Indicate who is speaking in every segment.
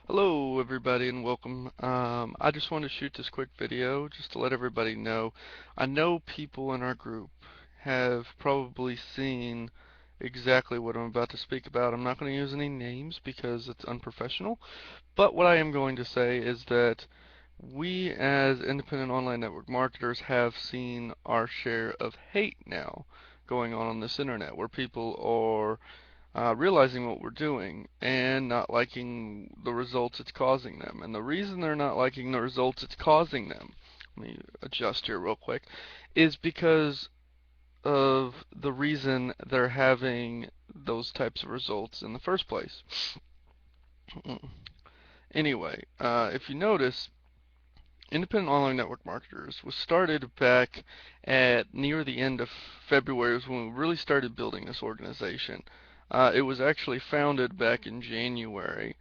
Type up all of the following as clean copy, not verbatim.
Speaker 1: Hello everybody and welcome. I just wanted to shoot this quick video just to let everybody know. I know people in our group have probably seen exactly what I'm about to speak about. I'm not going to use any names because it's unprofessional, but what I am going to say is that we as independent online network marketers have seen our share of hate now going on this internet where people are realizing what we're doing and not liking the results it's causing them. And the reason they're not liking the results it's causing them, let me adjust here real quick, is because of the reason they're having those types of results in the first place. Anyway, if you notice, Independent Online Network Marketers was started back at near the end of February was when we really started building this organization. It was actually founded back in January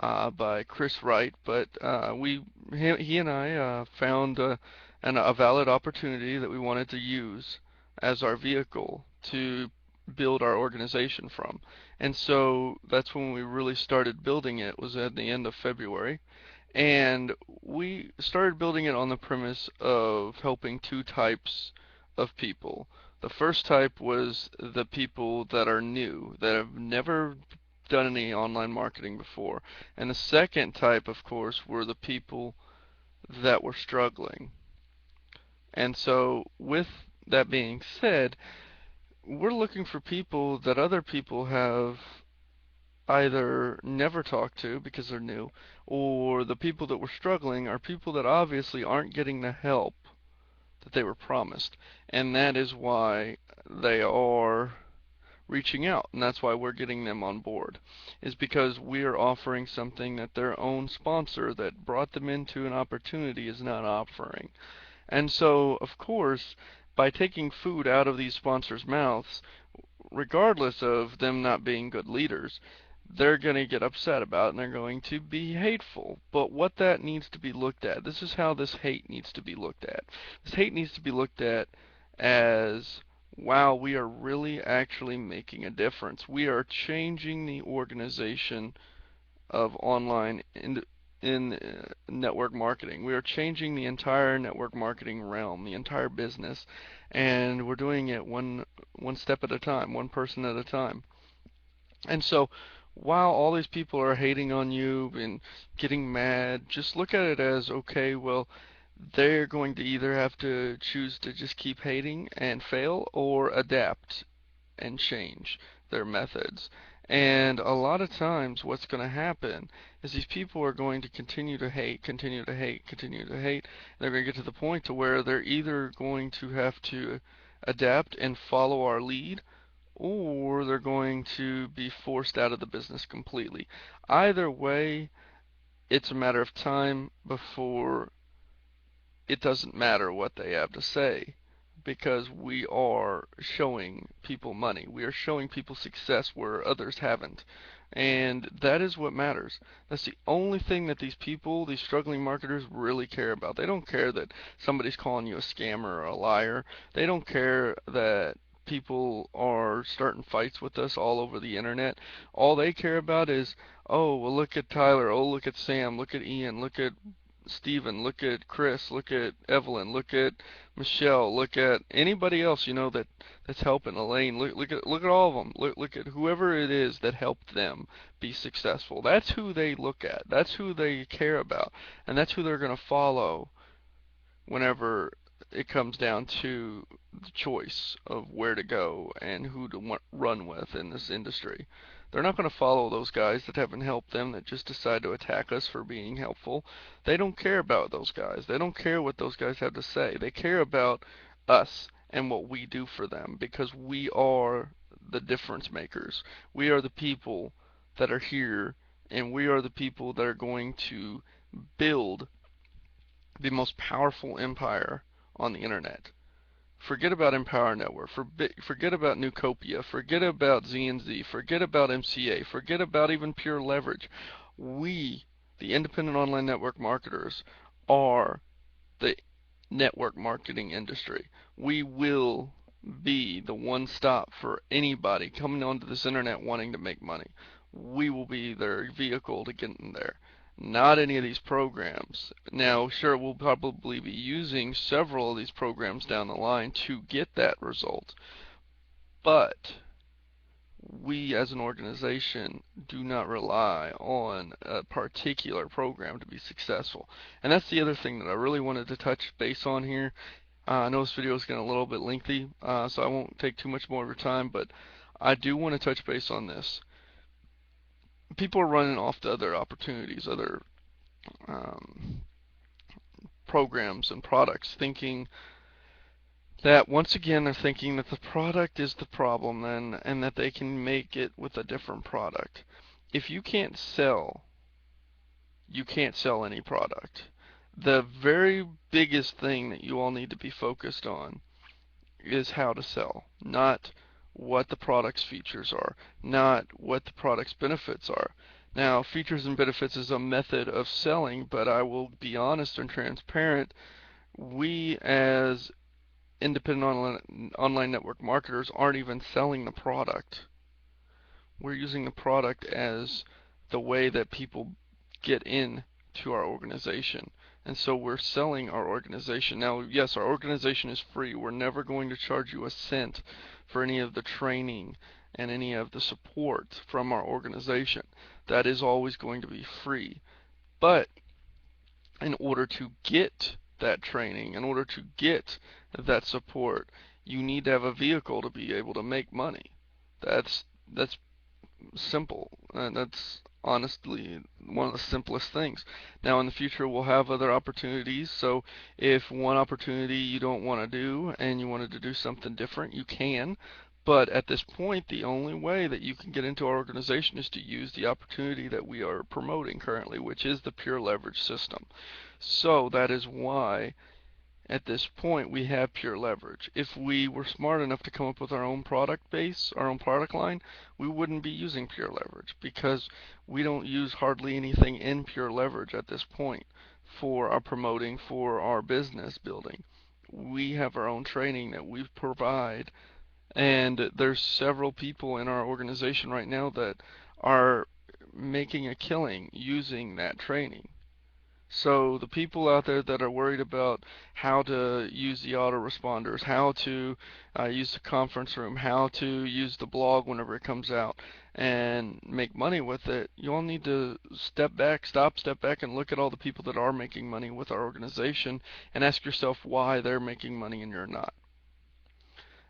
Speaker 1: by Chris Wright, but he and I found a valid opportunity that we wanted to use as our vehicle to build our organization from. And so that's when we really started building it, was at the end of February. And we started building it on the premise of helping two types of people. The first type was the people that are new, that have never done any online marketing before. And the second type, of course, were the people that were struggling. And so, with that being said, we're looking for people that other people have either never talked to because they're new, or the people that were struggling are people that obviously aren't getting the help that they were promised. And that is why they are reaching out, and that's why we're getting them on board, is because we are offering something that their own sponsor that brought them into an opportunity is not offering. And so, of course, by taking food out of these sponsors' mouths, regardless of them not being good leaders, they're going to get upset about it and they're going to be hateful. But what that needs to be looked at, this is how this hate needs to be looked at. This hate needs to be looked at as, wow, we are really actually making a difference. We are changing the organization of online in network marketing. We are changing the entire network marketing realm, the entire business, and we're doing it one step at a time, one person at a time. And so, while all these people are hating on you and getting mad, just look at it as, okay, well, they're going to either have to choose to just keep hating and fail or adapt and change their methods. And a lot of times, what's going to happen is these people are going to continue to hate, continue to hate, continue to hate. They're going to get to the point to where they're either going to have to adapt and follow our lead, or they're going to be forced out of the business completely. Either way, it's a matter of time before it doesn't matter what they have to say because we are showing people money. We are showing people success where others haven't. And that is what matters. That's the only thing that these people, these struggling marketers, really care about. They don't care that somebody's calling you a scammer or a liar. They don't care that people are starting fights with us all over the internet. All they care about is, oh, well, look at Tyler. Oh, look at Sam. Look at Ian. Look at Steven, look at Chris, look at Evelyn, look at Michelle, look at anybody else that's helping Elaine. Look at all of them. Look at whoever it is that helped them be successful. That's who they look at. That's who they care about, and that's who they're going to follow whenever it comes down to the choice of where to go and who to run with in this industry. They're not going to follow those guys that haven't helped them, that just decide to attack us for being helpful. They don't care about those guys. They don't care what those guys have to say. They care about us and what we do for them because we are the difference makers. We are the people that are here, and we are the people that are going to build the most powerful empire on the internet. Forget about Empower Network. Forget about Newcopia. Forget about Z&Z. Forget about MCA. Forget about even Pure Leverage. We, the independent online network marketers, are the network marketing industry. We will be the one stop for anybody coming onto this internet wanting to make money. We will be their vehicle to get in there. not any of these programs. Now, sure, we'll probably be using several of these programs down the line to get that result, but we as an organization do not rely on a particular program to be successful. And that's the other thing that I really wanted to touch base on here. I know this video is getting a little bit lengthy, so I won't take too much more of your time, but I do want to touch base on this. People are running off to other opportunities, other um, programs and products, thinking that once again they're thinking that the product is the problem then, and that they can make it with a different product. If you can't sell, you can't sell any product. The very biggest thing that you all need to be focused on is how to sell, not what the product's features are, not what the product's benefits are. Now, features and benefits is a method of selling, but I will be honest and transparent. We as independent online network marketers aren't even selling the product. We're using the product as the way that people get in to our organization. And so we're selling our organization. Now, yes, our organization is free. We're never going to charge you a cent for any of the training and any of the support from our organization. That is always going to be free. But in order to get that training, in order to get that support, you need to have a vehicle to be able to make money. That's simple, and that's honestly one of the simplest things. Now in the future we'll have other opportunities, so if one opportunity you don't want to do and you wanted to do something different, you can. But at this point, the only way that you can get into our organization is to use the opportunity that we are promoting currently, which is the pure leverage system. So that is why at this point we have pure leverage. If we were smart enough to come up with our own product base, our own product line, we wouldn't be using pure leverage because we don't use hardly anything in pure leverage at this point for our promoting, for our business building. We have our own training that we provide, and there's several people in our organization right now that are making a killing using that training. So the people out there that are worried about how to use the autoresponders, how to use the conference room, how to use the blog whenever it comes out and make money with it, you all need to step back and look at all the people that are making money with our organization and ask yourself why they're making money and you're not.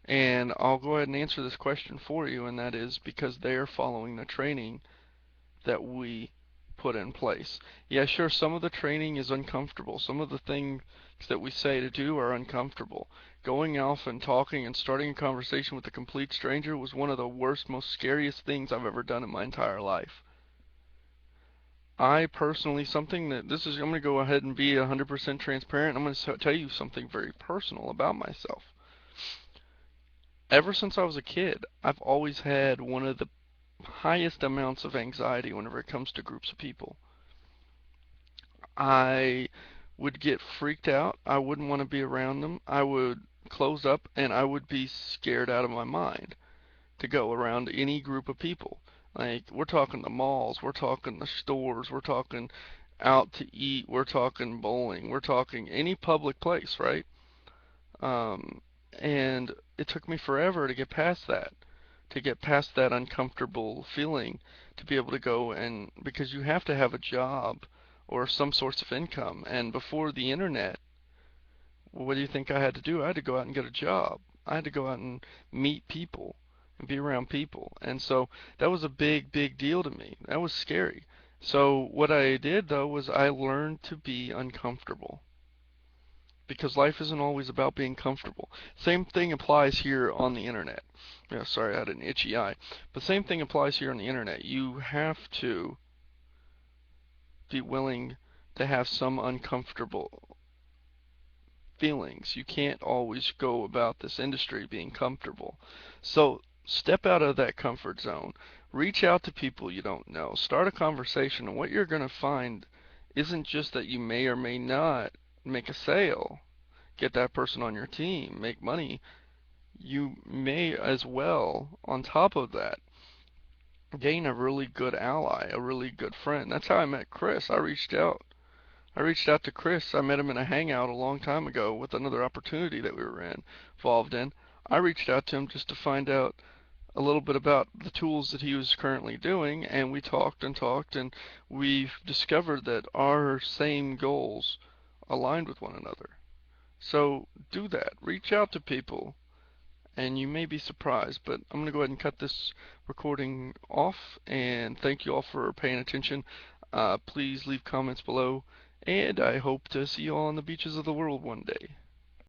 Speaker 1: And I'll go ahead and answer this question for you, and that is because they are following the training that we put in place. Yeah, sure, some of the training is uncomfortable. Some of the things that we say to do are uncomfortable. Going off and talking and starting a conversation with a complete stranger was one of the worst, most scariest things I've ever done in my entire life. I personally, something that this is, I'm going to go ahead and be 100% transparent. I'm going to tell you something very personal about myself. Ever since I was a kid, I've always had one of the highest amounts of anxiety whenever it comes to groups of people. I would get freaked out. I wouldn't want to be around them. I would close up and I would be scared out of my mind to go around any group of people. Like, we're talking the malls, we're talking the stores, we're talking out to eat, we're talking bowling, we're talking any public place, right? Um, and it took me forever to get past that, uncomfortable feeling, to be able to go, and because you have to have a job or some source of income. And before the internet, what do you think I had to do? I had to go out and get a job. I had to go out and meet people and be around people. And so that was a big, big deal to me. That was scary. So what I did though was I learned to be uncomfortable, because life isn't always about being comfortable. Same thing applies here on the internet. Yeah, sorry, I had an itchy eye. But same thing applies here on the internet. You have to be willing to have some uncomfortable feelings. You can't always go about this industry being comfortable. So step out of that comfort zone. Reach out to people you don't know. Start a conversation, and what you're going to find isn't just that you may or may not make a sale, get that person on your team, make money. You may as well, on top of that, gain a really good ally, a really good friend. That's how I met Chris. I reached out to Chris. I met him in a hangout a long time ago with another opportunity that we were involved in. I reached out to him just to find out a little bit about the tools that he was currently doing, and we talked and talked, and we've discovered that our same goals aligned with one another. So do that. Reach out to people, and you may be surprised, but I'm going to go ahead and cut this recording off, and thank you all for paying attention. Please leave comments below, and I hope to see you all on the beaches of the world one day.